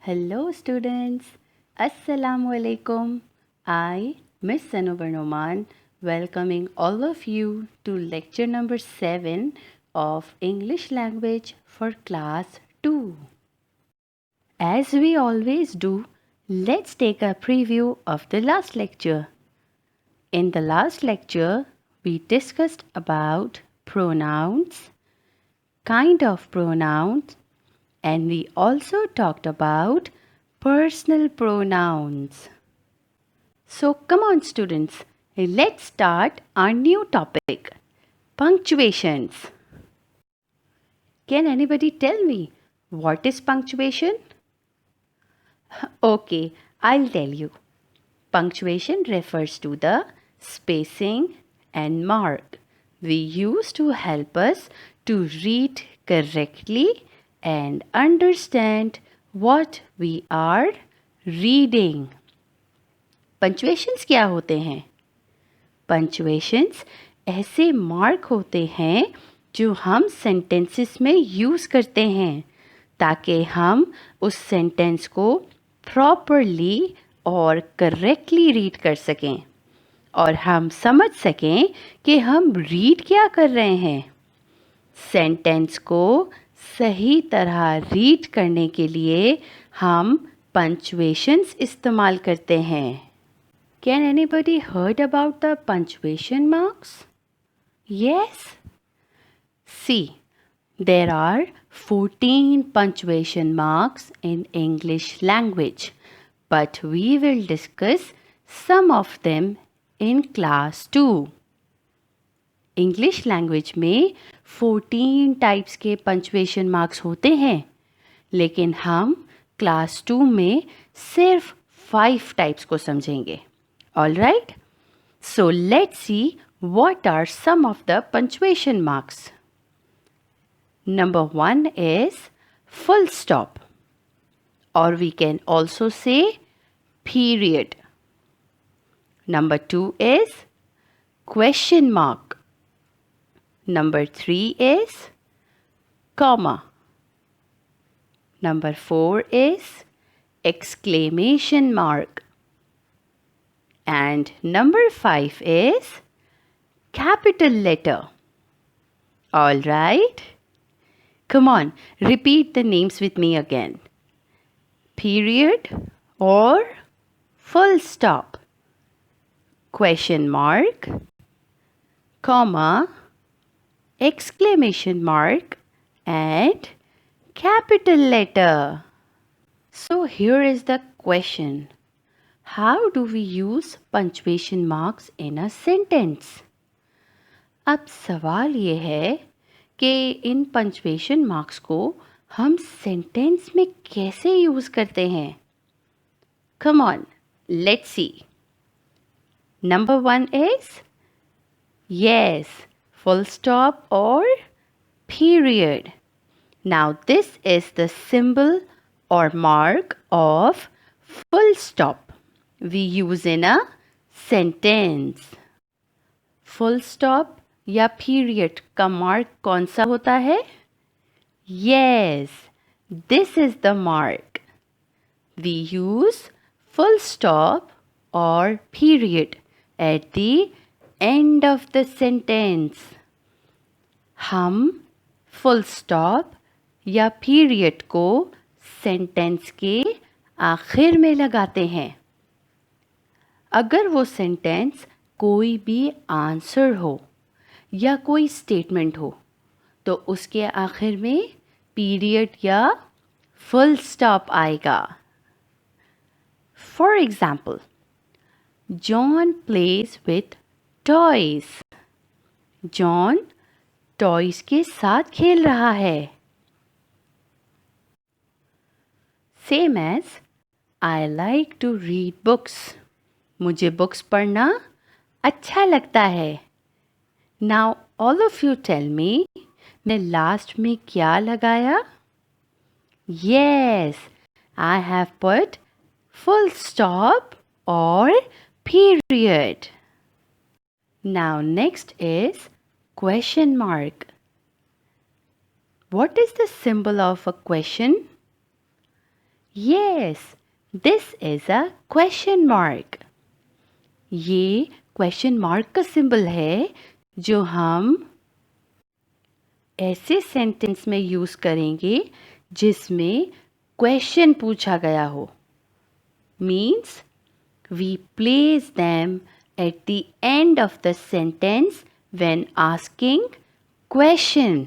Hello students, Assalamu alaikum. I, Miss Sanobar Noman, welcoming all of you to lecture number 7 of English language for class 2. As we always do, let's take a preview of the last lecture. In the last lecture, we discussed about pronouns, kind of pronouns, and we also talked about personal pronouns. So come on students, let's start our new topic, punctuations. Can anybody tell me what is punctuation? Okay, I'll tell you. Punctuation refers to the spacing and mark we use to help us to read correctly and understand what we are reading. पंचुएशंस क्या होते हैं? पंचुएशंस ऐसे mark होते हैं जो हम sentences में use करते हैं ताकि हम उस सेंटेंस को प्रॉपरली और करेक्टली रीड कर सकें और हम समझ सकें कि हम रीड क्या कर रहे हैं. सेंटेंस को सही तरह रीड करने के लिए हम पंचुएशंस इस्तेमाल करते हैं. Can anybody heard about the punctuation marks? Yes. See, there are 14 punctuation marks in English language, but we will discuss some of them in class 2. English language में 14 टाइप्स के पंचुएशन मार्क्स होते हैं, लेकिन हम क्लास 2 में सिर्फ 5 types को समझेंगे. All right, so let's see what are some of the punctuation marks. Number 1 is full stop, और we can also say period. Number 2 is question mark. Number 3 is comma. Number 4 is exclamation mark. And number 5 is capital letter. All right? Come on, repeat the names with me again. Period or full stop. Question mark, comma, exclamation mark and capital letter. So here is the question. How do we use punctuation marks in a sentence? अब सवाल ये है कि इन punctuation marks को हम sentence में कैसे use करते हैं? Come on, let's see. Number 1 is yes, full stop or period. Now this is the symbol or mark of full stop we use in a sentence. Full stop या period का mark कौन सा होता है? Yes, this is the mark. We use full stop or period at the end of the sentence. हम full stop या period को sentence के आखिर में लगाते हैं. अगर वो sentence कोई भी आंसर हो या कोई statement हो तो उसके आखिर में period या full stop आएगा. For example, John plays with toys. John toys के साथ खेल रहा है. Same as I like to read books. मुझे बुक्स पढ़ना अच्छा लगता है. Now all of you tell me, मैं लास्ट में क्या लगाया? Yes, I have put full stop और period. Now next is question mark. What is the symbol of a question? Yes, Yes, this is a question mark. ये question mark का symbol है जो हम ऐसे सेंटेंस में यूज करेंगे जिसमें क्वेश्चन पूछा गया हो. Means we place them at the end of the sentence when asking question.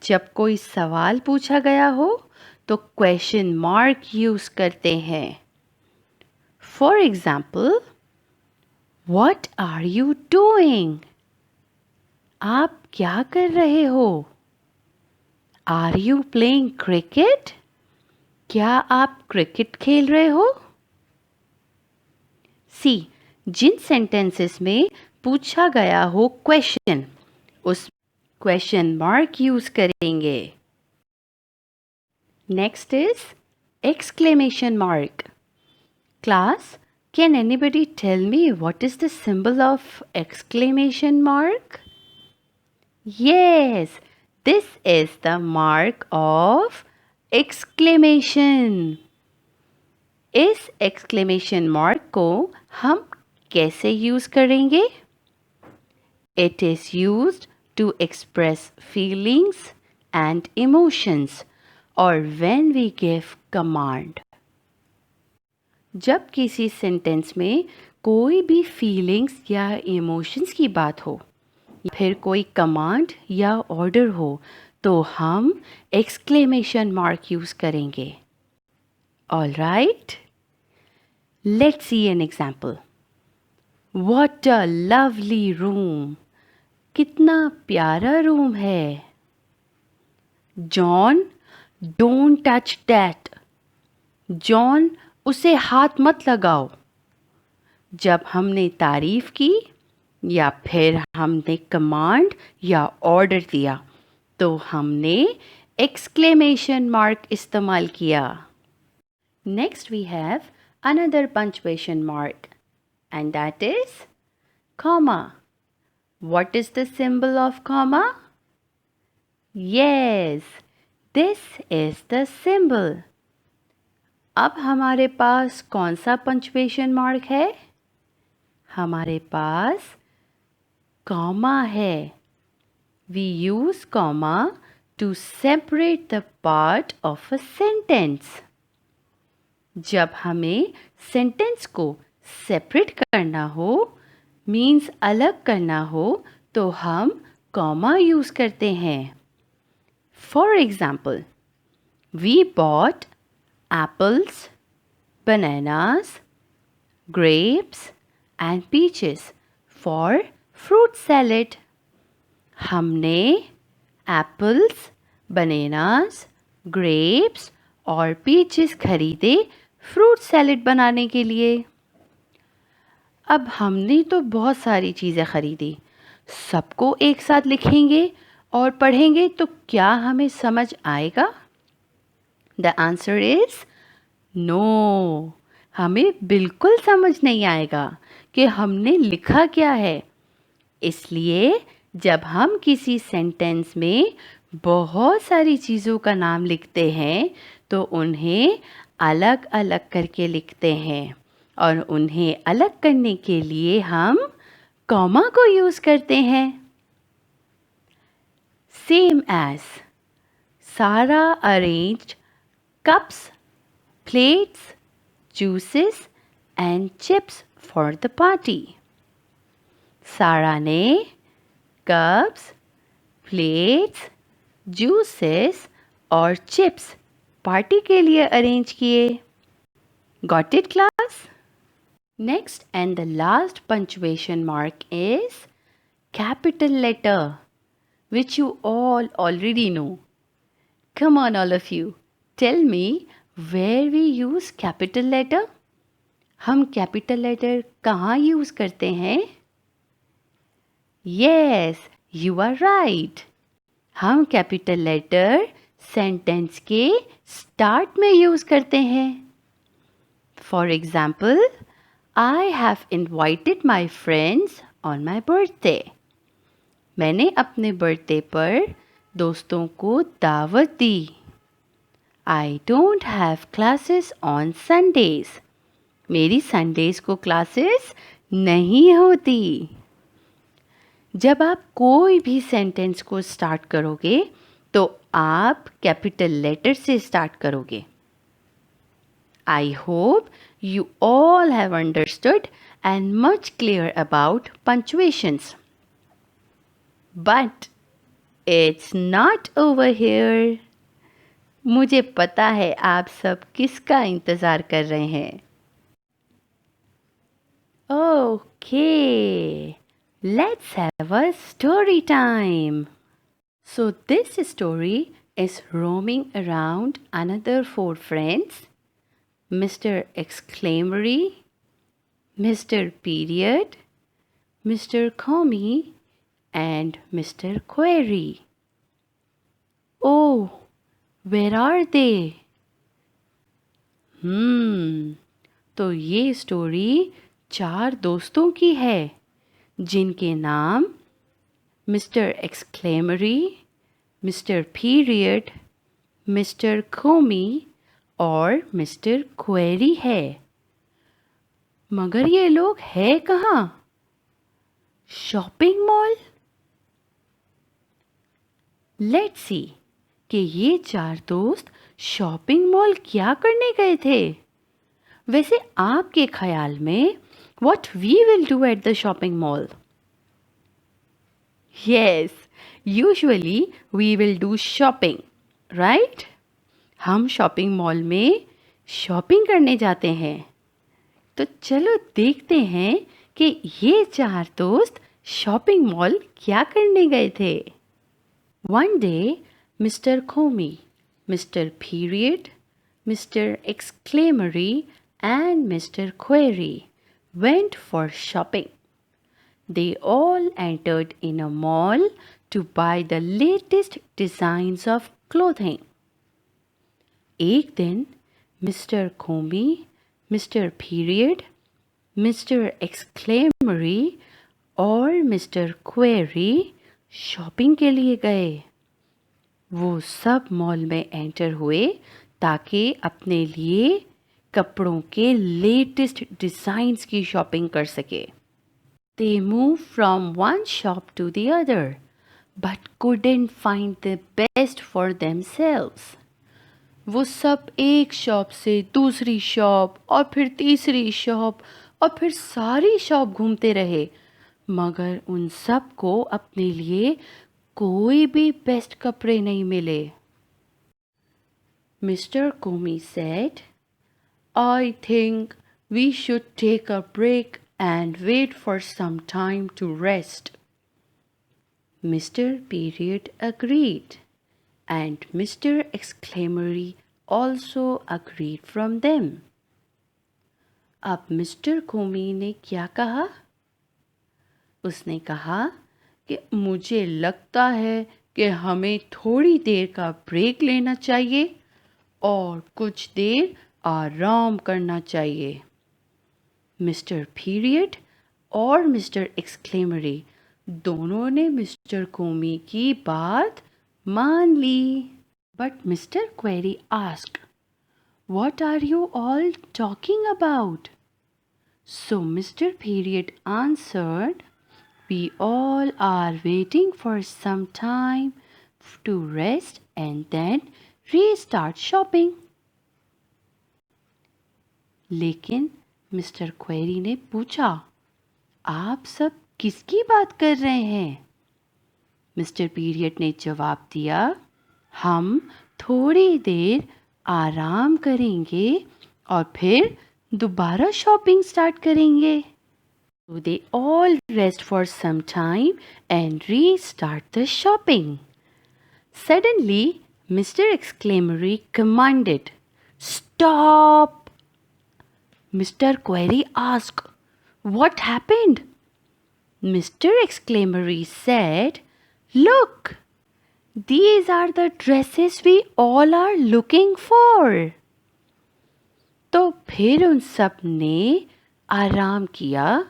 जब कोई सवाल पूछा गया हो तो क्वेश्चन मार्क यूज करते हैं. For example, What are you doing? आप क्या कर रहे हो? Are you playing cricket? क्या आप क्रिकेट खेल रहे हो? सी, जिन सेंटेंसेस में पूछा गया हो क्वेश्चन, उस क्वेश्चन मार्क यूज करेंगे. Next is exclamation mark. Class, can anybody tell me what is the symbol of exclamation mark? Yes, this is the mark of exclamation. इस exclamation mark को हम कैसे यूज करेंगे? It is used to express feelings and emotions or when we give command. जब किसी sentence में कोई भी फीलिंग्स या इमोशंस की बात हो, फिर कोई कमांड या ऑर्डर हो, तो हम एक्सक्लेमेशन मार्क यूज करेंगे. All right, let's see an example. What a lovely room. कितना प्यारा रूम है. John, don't touch that. John, उसे हाथ मत लगाओ. जब हमने तारीफ की या फिर हमने कमांड या ऑर्डर दिया तो हमने एक्सक्लेमेशन मार्क इस्तेमाल किया. Next we have another punctuation mark and that is comma. What is the symbol of comma? Yes, this is the symbol. अब हमारे पास कौन सा पंक्चुएशन मार्क है? हमारे पास कॉमा है. We use comma to separate the part of a sentence. जब हमें सेंटेंस को सेपरेट करना हो, मीन्स अलग करना हो, तो हम कॉमा यूज करते हैं. For example, we bought apples, bananas, grapes and peaches for fruit salad. हमने apples, bananas, grapes और peaches खरीदे फ्रूट सैलेड बनाने के लिए. अब हमने तो बहुत सारी चीज़ें खरीदी. सबको एक साथ लिखेंगे और पढ़ेंगे तो क्या हमें समझ आएगा? The answer is no. हमें बिल्कुल समझ नहीं आएगा कि हमने लिखा क्या है. इसलिए जब हम किसी सेंटेंस में बहुत सारी चीज़ों का नाम लिखते हैं तो उन्हें अलग अलग करके लिखते हैं और उन्हें अलग करने के लिए हम कॉमा को यूज़ करते हैं. Same as Sara arranged cups, plates, juices and chips for the party. सारा ने कप्स, प्लेट्स, जूसेस और चिप्स पार्टी के लिए अरेंज किए. Got it, class? Next and the last punctuation mark is capital letter, which you all already know. Come on, all of you. Tell me where we use capital letter. हम capital letter कहाँ use करते हैं? Yes, you are right. हम capital letter sentence के start में use करते हैं. For example, I have invited my friends on my birthday. मैंने अपने बर्थडे पर दोस्तों को दावत दी. I don't have classes on Sundays. मेरी संडेज को क्लासेस नहीं होती. जब आप कोई भी सेंटेंस को स्टार्ट करोगे तो आप कैपिटल लेटर से स्टार्ट करोगे. I hope you all have understood and much clear about punctuations. But it's not over here. मुझे पता है आप सब किसका इंतज़ार कर रहे हैं. Okay, let's have a story time. So this story is roaming around another 4 friends, Mr. Exclamatory, Mr. Period, Mr. Comma, and Mr. Query. Oh, where are they? तो ये स्टोरी 4 दोस्तों की है जिनके नाम मिस्टर एक्सक्लेमरी, मिस्टर पीरियड, मिस्टर कोमी और mister query है. मगर ये लोग हैं कहाँ? Shopping mall. लेट्स सी कि ये 4 दोस्त शॉपिंग मॉल क्या करने गए थे. वैसे आपके ख्याल में what we will do at the shopping mall? Yes, usually we will do shopping, right? हम शॉपिंग मॉल में शॉपिंग करने जाते हैं. तो चलो देखते हैं कि ये 4 दोस्त शॉपिंग मॉल क्या करने गए थे. One day, Mr. Comey, Mr. Period, Mr. Exclamatory and Mr. Query went for shopping. They all entered in a mall to buy the latest designs of clothing. एक दिन Mr. Comey, Mr. Period, Mr. Exclamatory और Mr. Query shopping के लिए गए. वो सब mall में enter हुए ताकि अपने लिए कपड़ों के लेटेस्ट डिज़ाइंस की शॉपिंग कर सके. They moved from one shop to the other, but couldn't find the best for themselves. वो सब एक शॉप से दूसरी शॉप और फिर तीसरी शॉप और फिर सारी शॉप घूमते रहे, मगर उन सब को अपने लिए कोई भी बेस्ट कपड़े नहीं मिले. Mr. Comey said, I think we should take a break and wait for some time to rest. Mr. Period agreed, and Mr. Exclamatory also agreed from them. अब मिस्टर कोमी ने क्या कहा? उसने कहा कि मुझे लगता है कि हमें थोड़ी देर का ब्रेक लेना चाहिए और कुछ देर आराम करना चाहिए. मिस्टर पीरियड और मिस्टर एक्सक्लेमरी दोनों ने मिस्टर कोमी की बात मान ली. But mister query asked, What are you all talking about? So Mr. Period answered, We all are waiting for some time to rest and then restart shopping. लेकिन mister query ने पूछा, आप सब किसकी बात कर रहे हैं? मिस्टर पीरियड ने जवाब दिया, हम थोड़ी देर आराम करेंगे और फिर दोबारा शॉपिंग स्टार्ट करेंगे. So they all rest for some time and restart the shopping. Suddenly, Mr. Exclamatory commanded, Stop! Mr. Query asked, What happened? Mr. Exclamatory said, Look! These are the dresses we all are looking for. तो फिर उन सब ने आराम किया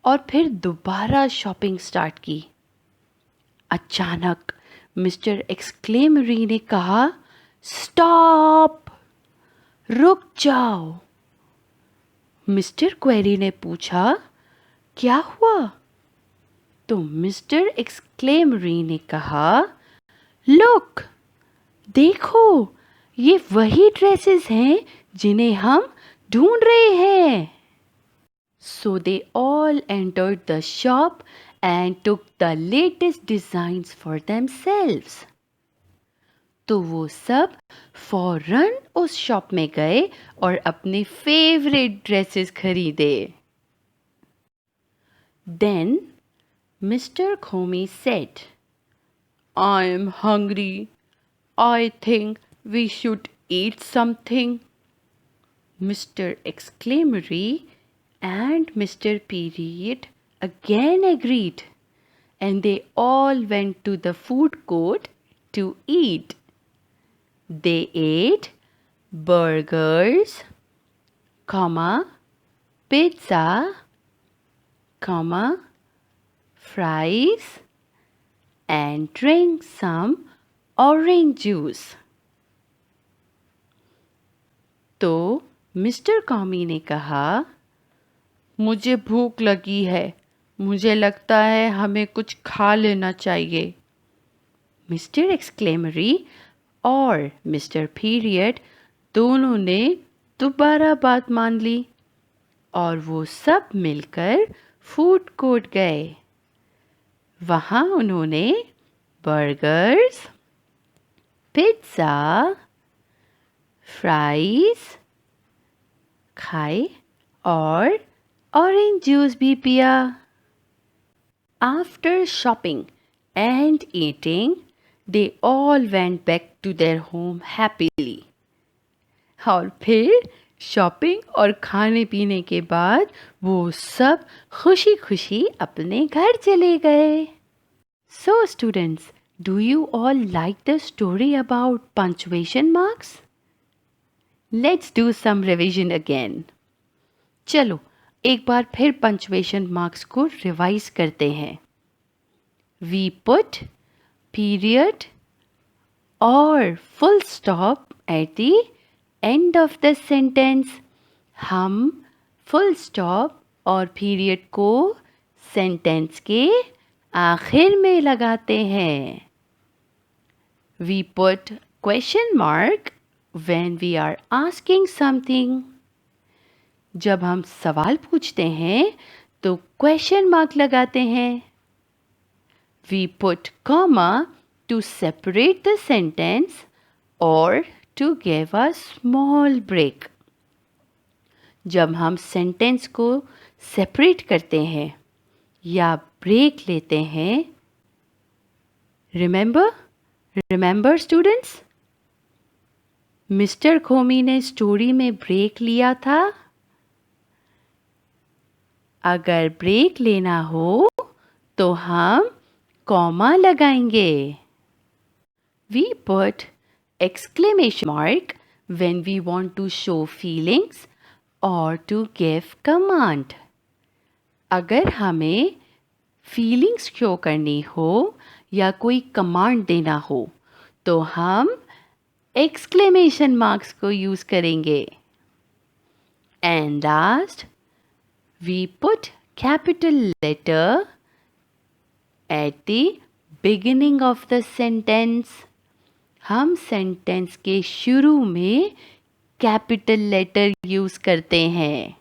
और फिर दोबारा शॉपिंग स्टार्ट की. अचानक मिस्टर एक्सक्लेमरी ने कहा, स्टॉप! रुक जाओ। मिस्टर क्वेरी ने पूछा, क्या हुआ? तो मिस्टर एक्सक्लेमरी ने कहा, लुक, देखो, ये वही ड्रेसेस हैं जिन्हें हम ढूंढ रहे हैं। So they all entered the shop and took the latest designs for themselves. तो वो सब फौरन उस शॉप में गए और अपने फेवरेट ड्रेसेस खरीदे। Then Mr. Comey said, I am hungry. I think we should eat something. Mr. Exclamatory and Mr. Period again agreed, and they all went to the food court to eat. They ate burgers, pizza, fries, and drank some orange juice. तो mister कॉमी ने कहा, मुझे भूख लगी है, मुझे लगता है हमें कुछ खा लेना चाहिए। मिस्टर एक्सक्लेमरी और मिस्टर पीरियड दोनों ने दोबारा बात मान ली और वो सब मिलकर फूड कोर्ट गए। वहाँ उन्होंने बर्गर्स, पिज्ज़ा, फ्राइज खाए और ऑरेंज जूस भी पिया। After shopping and eating they all went back to their home happily. और फिर शॉपिंग और खाने पीने के बाद वो सब खुशी खुशी अपने घर चले गए। So students, do you all like the story about punctuation marks? Let's do some revision again. चलो एक बार फिर punctuation marks को रिवाइज करते हैं। We put period or full stop at the end of the sentence. हम full stop और period को sentence के आखिर में लगाते हैं। We put question mark when we are asking something. जब हम सवाल पूछते हैं तो question mark लगाते हैं। We put comma to separate the sentence or to give a small break. जब हम सेंटेंस को सेपरेट करते हैं या ब्रेक लेते हैं, रिमेंबर स्टूडेंट्स, मिस्टर खोमी ने स्टोरी में ब्रेक लिया था। अगर ब्रेक लेना हो तो हम कॉमा लगाएंगे। We put exclamation mark when we want to show feelings or to give command. अगर हमें फीलिंग्स शो करनी हो या कोई कमांड देना हो तो हम एक्सक्लेमेशन मार्क्स को यूज करेंगे। And last, we put capital letter at the beginning of the sentence. हम सेंटेंस के शुरू में कैपिटल लेटर यूज करते हैं।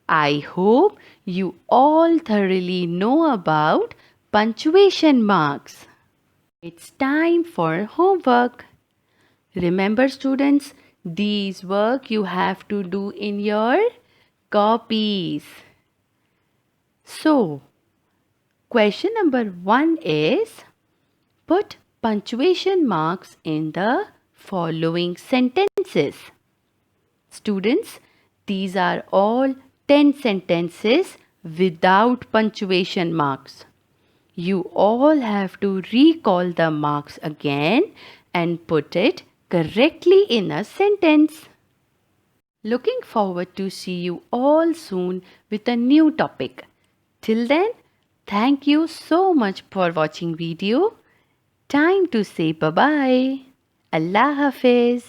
I hope you all thoroughly know about punctuation marks. It's time for homework. Remember students, these work you have to do in your copies. So, question number 1 is, put punctuation marks in the following sentences. Students, these are all 10 sentences without punctuation marks. You all have to recall the marks again and put it correctly in a sentence. Looking forward to see you all soon with a new topic. Till then, thank you so much for watching video. Time to say bye-bye. Allah Hafiz.